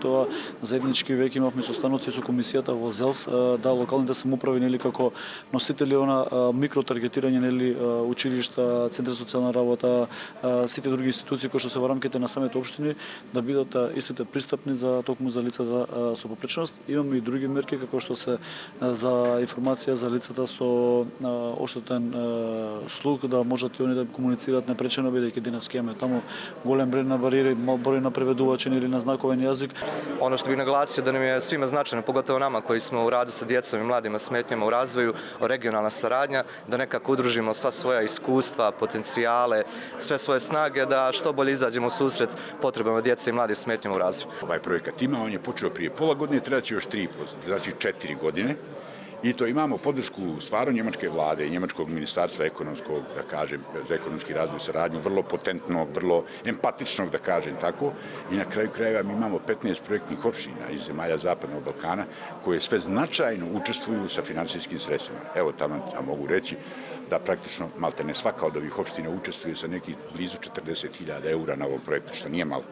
Тоа заеднички веќе имавме состаноци со комисијата во ЗЕЛС, да локалните самоуправи нели како носители на микротаргетирање нели училишта, центри за социјална работа, сите други институции кои што се во рамките на самите општини да бидат истите пристапни за токму за лицата со попречност. Имаме и други мерки како што се за информација за лицата со оштетен слух да можат и они да комуницираат непречено бидејќи денес имаме таму голем број на бариери, мал број на преведувачи или на знаковен јазик. Ono što bih naglasio da nam je svima značajno, pogotovo nama koji smo u radu sa djecom i mladima smetnjama u razvoju, regionalna saradnja, da nekako udružimo sva svoja iskustva, potencijale, sve svoje snage, da što bolje izađemo u susret potrebama djece i mladih smetnjama u razvoju. Ovaj projekat ima, on je počeo prije pola godine, trebaće još 3, znači 4 godine. I to imamo podršku stvarno njemačke vlade i njemačkog ministarstva ekonomskog, da kažem, za ekonomski razvoj i saradnju, vrlo potentnog, vrlo empatičnog, da kažem tako. I na kraju krajeva mi imamo 15 projektnih opština iz zemalja Zapadnog Balkana koje sve značajno učestvuju sa finansijskim sredstvima. Evo tamo mogu reći da praktično maltene svaka od ovih opština učestvuje sa nekih blizu 40.000 eura na ovom projektu, što nije malo.